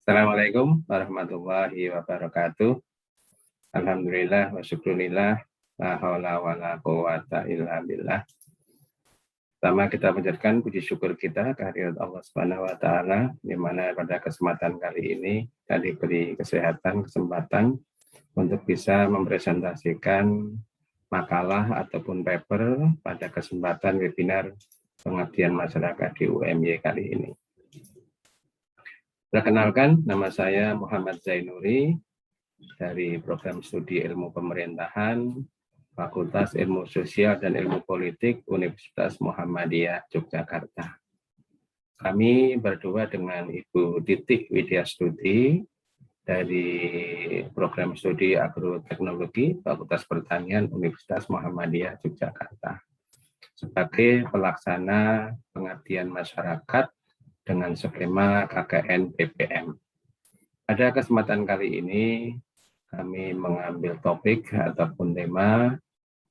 Assalamualaikum warahmatullahi wabarakatuh. Alhamdulillah wa syukurillah. La haula wa la quwata illa billah. Pertama kita panjatkan puji syukur kita kehadirat Allah Subhanahu wa taala, di mana pada kesempatan kali ini kita diberi kesempatan untuk bisa mempresentasikan makalah ataupun paper pada kesempatan webinar pengabdian masyarakat di UMY kali ini. Perkenalkan, nama saya Muhammad Zainuri dari Program Studi Ilmu Pemerintahan, Fakultas Ilmu Sosial dan Ilmu Politik, Universitas Muhammadiyah Yogyakarta. Kami berdua dengan Ibu Titik Widyastudi dari Program Studi Agroteknologi, Fakultas Pertanian, Universitas Muhammadiyah Yogyakarta, sebagai pelaksana pengabdian masyarakat dengan skema KKN PPM. Pada kesempatan kali ini, kami mengambil topik ataupun tema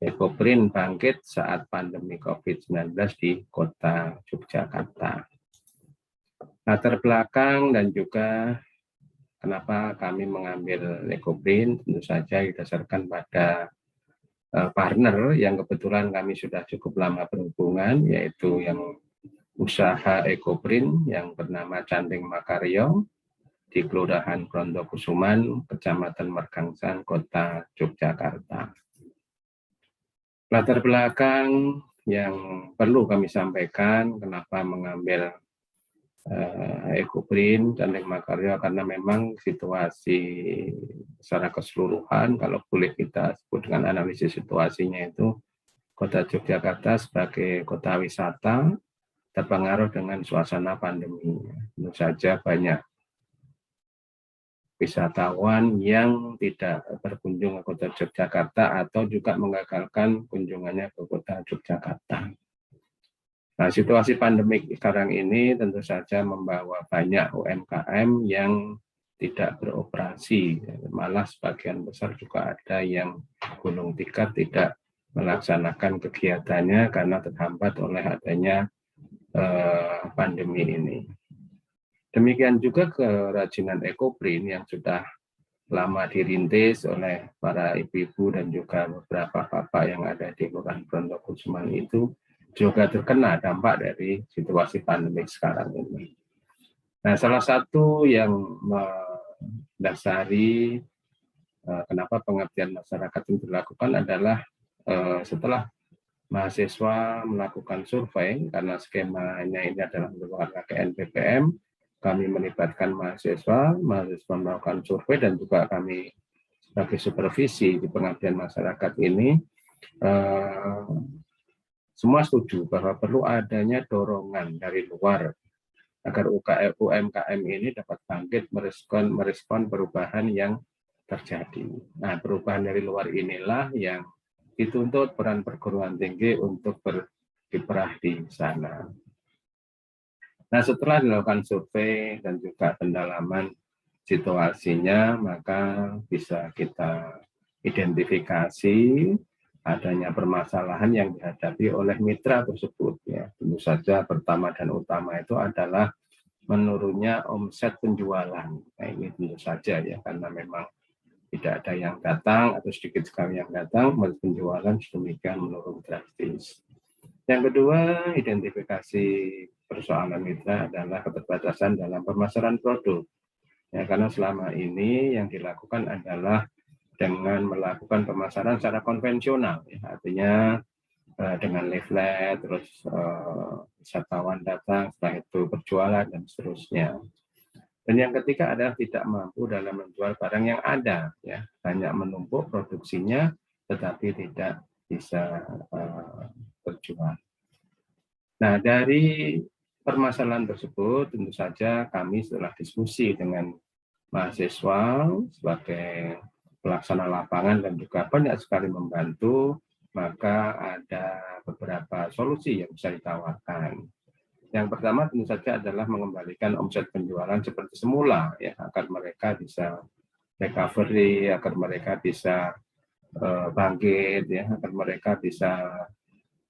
Ekoprint bangkit saat pandemi COVID-19 di Kota Yogyakarta. Latar belakang dan juga kenapa kami mengambil Ekoprint tentu saja didasarkan pada partner yang kebetulan kami sudah cukup lama berhubungan, yaitu yang usaha Ekoprint yang bernama Candeng Makaryo di Kelurahan Brontokusuman, Kecamatan Mergangsan, Kota Yogyakarta. Latar belakang yang perlu kami sampaikan kenapa mengambil Ekoprint Candeng Makaryo, karena memang situasi secara keseluruhan, kalau boleh kita sebut dengan analisis situasinya itu, Kota Yogyakarta sebagai kota wisata terpengaruh dengan suasana pandemi. Tentu saja banyak wisatawan yang tidak berkunjung ke Kota Yogyakarta atau juga mengagalkan kunjungannya ke Kota Yogyakarta. Nah, situasi pandemik sekarang ini tentu saja membawa banyak UMKM yang tidak beroperasi, malah sebagian besar juga ada yang gulung tikar tidak melaksanakan kegiatannya karena terhambat oleh adanya pandemi ini. Demikian juga kerajinan Ekoprint yang sudah lama dirintis oleh para ibu-ibu dan juga beberapa bapak yang ada di Kelurahan Brontokusuman itu juga terkena dampak dari situasi pandemi sekarang ini. Nah, salah satu yang mendasari kenapa pengabdian masyarakat itu dilakukan adalah setelah mahasiswa melakukan survei, karena skemanya ini adalah merupakan KKN PPM, kami melibatkan mahasiswa melakukan survei dan juga kami sebagai supervisi di pengabdian masyarakat ini, semua setuju bahwa perlu adanya dorongan dari luar agar UMKM ini dapat bangkit merespon perubahan yang terjadi. Nah, perubahan dari luar inilah yang dituntut peran perguruan tinggi untuk berkiprah di sana. Nah, setelah dilakukan survei dan juga pendalaman situasinya, maka bisa kita identifikasi adanya permasalahan yang dihadapi oleh mitra tersebut. Ya, tentu saja pertama dan utama itu adalah menurunnya omset penjualan. Nah, ini tentu saja ya, karena memang tidak ada yang datang atau sedikit sekali yang datang, penjualan sedemikian menurun drastis. Yang kedua, identifikasi persoalan mitra adalah keterbatasan dalam pemasaran produk. Ya, karena selama ini yang dilakukan adalah dengan melakukan pemasaran secara konvensional, ya, artinya dengan leaflet, terus wisatawan datang, setelah itu berjualan dan seterusnya. Dan yang ketiga adalah tidak mampu dalam menjual barang yang ada, ya, banyak menumpuk produksinya, tetapi tidak bisa berjual. Nah, dari permasalahan tersebut, tentu saja kami setelah diskusi dengan mahasiswa sebagai pelaksana lapangan dan juga banyak sekali membantu, maka ada beberapa solusi yang bisa ditawarkan. Yang pertama tentu saja adalah mengembalikan omset penjualan seperti semula, ya, agar mereka bisa recovery, agar mereka bisa bangkit, ya, agar mereka bisa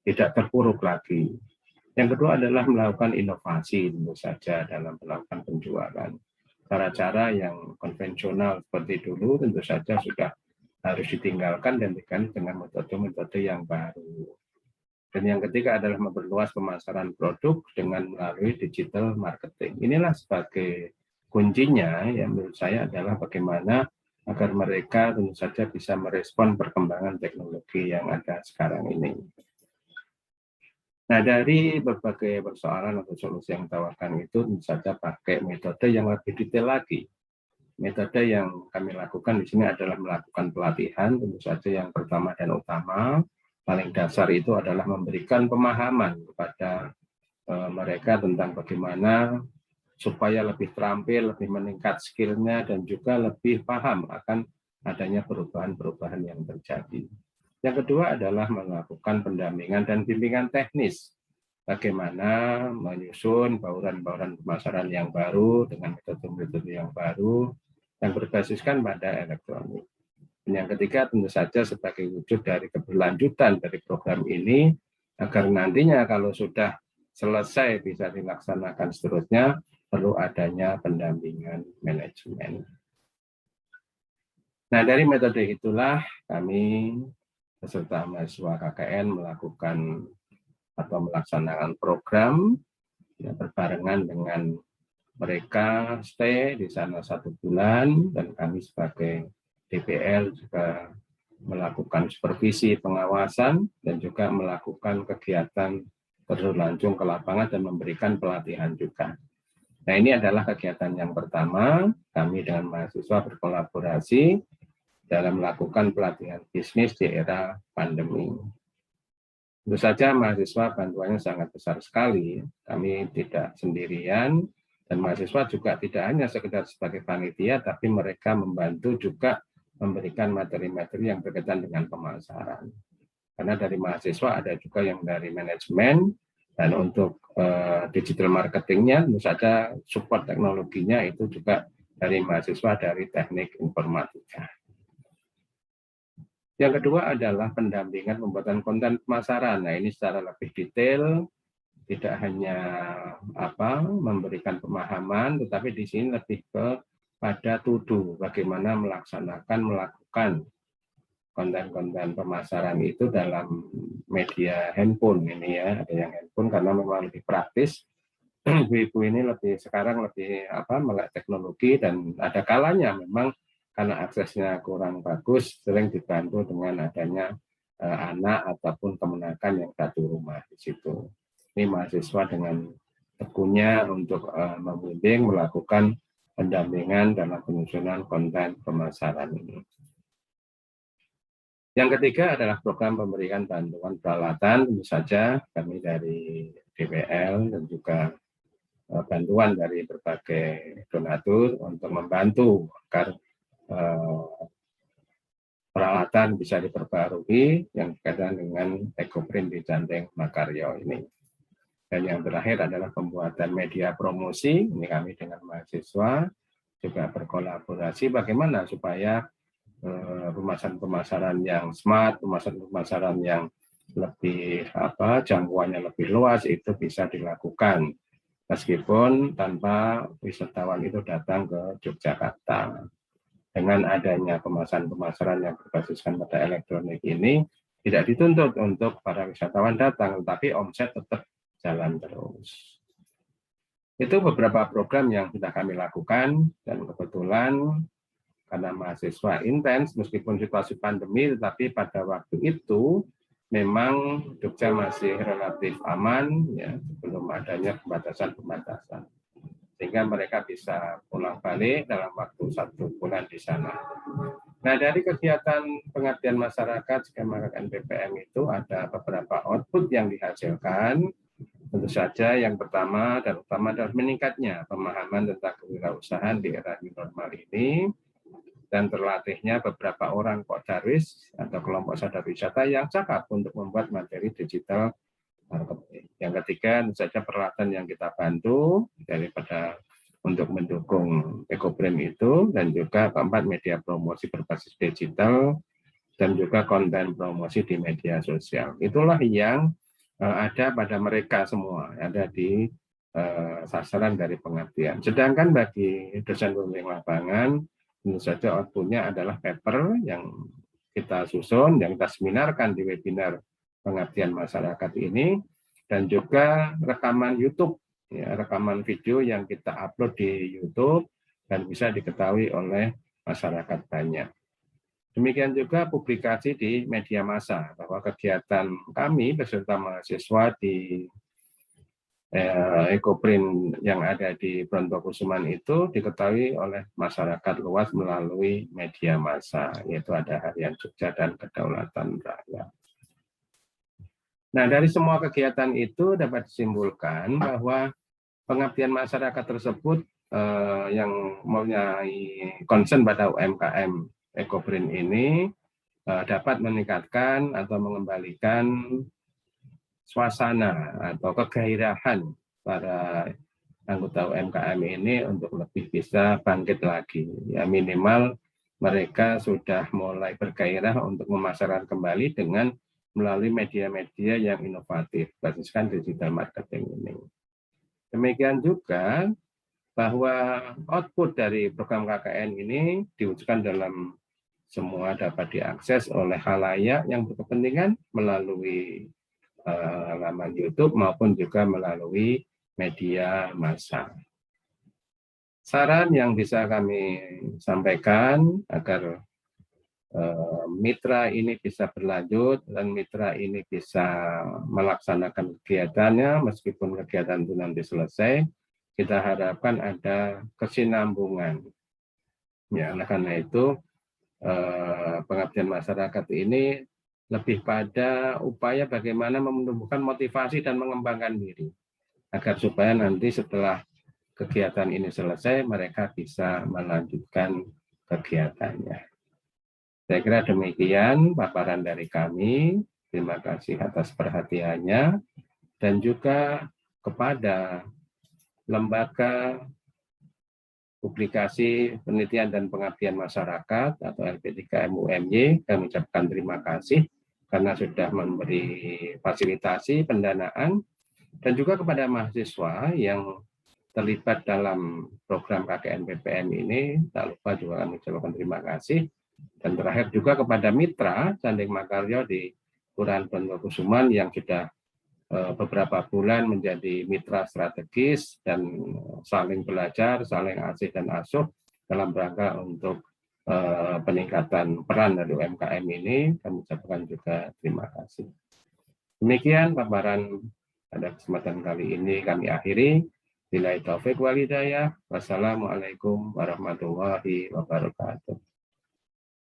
tidak terpuruk lagi. Yang kedua adalah melakukan inovasi tentu saja dalam melakukan penjualan. cara-cara yang konvensional seperti dulu tentu saja sudah harus ditinggalkan dan diganti dengan metode-metode yang baru. Dan yang ketiga adalah memperluas pemasaran produk dengan melalui digital marketing. Inilah sebagai kuncinya yang menurut saya adalah bagaimana agar mereka tentu saja bisa merespon perkembangan teknologi yang ada sekarang ini. Nah, dari berbagai persoalan atau solusi yang ditawarkan itu tentu saja pakai metode yang lebih detail lagi. Metode yang kami lakukan di sini adalah melakukan pelatihan, tentu saja yang pertama dan utama paling dasar itu adalah memberikan pemahaman kepada mereka tentang bagaimana supaya lebih terampil, lebih meningkat skillnya dan juga lebih paham akan adanya perubahan-perubahan yang terjadi. Yang kedua adalah melakukan pendampingan dan bimbingan teknis. Bagaimana menyusun bauran-bauran pemasaran yang baru dengan metode-metode yang baru yang berbasiskan pada elektronik. Yang ketiga tentu saja sebagai wujud dari keberlanjutan dari program ini agar nantinya kalau sudah selesai bisa dilaksanakan seterusnya perlu adanya pendampingan manajemen. Nah, dari metode itulah kami beserta mahasiswa KKN melakukan atau melaksanakan program ya, berbarengan dengan mereka stay di sana 1 bulan dan kami sebagai DPL juga melakukan supervisi pengawasan dan juga melakukan kegiatan terjun langsung ke lapangan dan memberikan pelatihan juga. Nah, ini adalah kegiatan yang pertama, kami dengan mahasiswa berkolaborasi dalam melakukan pelatihan bisnis di era pandemi. Tentu saja mahasiswa bantuannya sangat besar sekali, kami tidak sendirian, dan mahasiswa juga tidak hanya sekedar sebagai panitia, tapi mereka membantu juga memberikan materi-materi yang berkaitan dengan pemasaran. Karena dari mahasiswa ada juga yang dari manajemen, dan untuk digital marketingnya, tentu saja support teknologinya itu juga dari mahasiswa dari teknik informatika. Yang kedua adalah pendampingan pembuatan konten pemasaran. Nah, ini secara lebih detail, tidak hanya memberikan pemahaman, tetapi di sini lebih pada to-do, bagaimana melakukan konten-konten pemasaran itu dalam media handphone ini ya, ada yang handphone karena memang lebih praktis. Ibu-ibu ini sekarang lebih melek teknologi dan ada kalanya memang karena aksesnya kurang bagus sering dibantu dengan adanya anak ataupun kemenakan yang satu rumah di situ. Ini mahasiswa dengan tekunnya untuk membimbing melakukan pendampingan dalam penyusunan konten pemasaran ini. Yang ketiga adalah program pemberian bantuan peralatan, tentu saja kami dari DPL dan juga bantuan dari berbagai donatur untuk membantu agar peralatan bisa diperbarui yang berkaitan dengan ekoprint di Canteng Makaryo ini. Dan yang terakhir adalah pembuatan media promosi, ini kami dengan mahasiswa juga berkolaborasi bagaimana supaya pemasaran-pemasaran yang smart, pemasaran-pemasaran yang lebih jangkauannya lebih luas itu bisa dilakukan meskipun tanpa wisatawan itu datang ke Yogyakarta. Dengan adanya pemasaran-pemasaran yang berbasiskan pada elektronik ini tidak dituntut untuk para wisatawan datang, tetapi omset tetap jalan terus. Itu beberapa program yang sudah kami lakukan dan kebetulan karena mahasiswa intens meskipun situasi pandemi, tetapi pada waktu itu memang Jogja masih relatif aman ya sebelum adanya pembatasan-pembatasan, sehingga mereka bisa pulang balik dalam waktu 1 bulan di sana. Nah, dari kegiatan pengabdian masyarakat skema KKN-PPM itu ada beberapa output yang dihasilkan. Tentu saja yang pertama dan utama adalah meningkatnya pemahaman tentang kewirausahaan di era new normal ini, dan terlatihnya beberapa orang Darwis atau kelompok sadar wisata yang cakap untuk membuat materi digital marketing. Yang ketiga, tentu saja peralatan yang kita bantu daripada untuk mendukung ekoprint itu, dan juga keempat media promosi berbasis digital dan juga konten promosi di media sosial. Itulah yang ada pada mereka semua, ada di sasaran dari pengabdian. Sedangkan bagi dosen pembimbing lapangan, tentu saja output-nya adalah paper yang kita susun, yang kita seminarkan di webinar pengabdian masyarakat ini, dan juga rekaman YouTube, ya, rekaman video yang kita upload di YouTube dan bisa diketahui oleh masyarakat banyak. Demikian juga publikasi di media massa, bahwa kegiatan kami beserta mahasiswa di Ekoprint yang ada di Brontokusuman itu diketahui oleh masyarakat luas melalui media massa, yaitu ada Harian Jogja dan Kedaulatan Rakyat. Nah, dari semua kegiatan itu dapat disimpulkan bahwa pengabdian masyarakat tersebut yang mempunyai concern pada UMKM Ekoprint ini dapat meningkatkan atau mengembalikan suasana atau kegairahan para anggota UMKM ini untuk lebih bisa bangkit lagi. Ya, minimal mereka sudah mulai bergairah untuk memasarkan kembali dengan melalui media-media yang inovatif, basiskan digital marketing ini. Demikian juga bahwa output dari program KKN ini diwujudkan dalam semua dapat diakses oleh khalayak yang berkepentingan melalui laman YouTube maupun juga melalui media massa. Saran yang bisa kami sampaikan agar mitra ini bisa berlanjut dan mitra ini bisa melaksanakan kegiatannya meskipun kegiatan itu nanti selesai, kita harapkan ada kesinambungan. Ya, karena itu pengabdian masyarakat ini lebih pada upaya bagaimana menumbuhkan motivasi dan mengembangkan diri agar supaya nanti setelah kegiatan ini selesai mereka bisa melanjutkan kegiatannya. Saya kira demikian paparan dari kami. Terima kasih atas perhatiannya dan juga kepada lembaga publikasi penelitian dan pengabdian masyarakat atau LP3MUMY, kami ucapkan terima kasih karena sudah memberi fasilitasi pendanaan, dan juga kepada mahasiswa yang terlibat dalam program KKN PPM ini, tak lupa juga kami ucapkan terima kasih. Dan terakhir juga kepada mitra Canding Makaryo di Kelurahan Brontokusuman yang sudah beberapa bulan menjadi mitra strategis dan saling belajar, saling asih dan asuh dalam rangka untuk peningkatan peran dari UMKM ini. Kami ucapkan juga terima kasih. Demikian paparan pada kesempatan kali ini kami akhiri. Billahi taufik wal hidayah. Wassalamualaikum warahmatullahi wabarakatuh.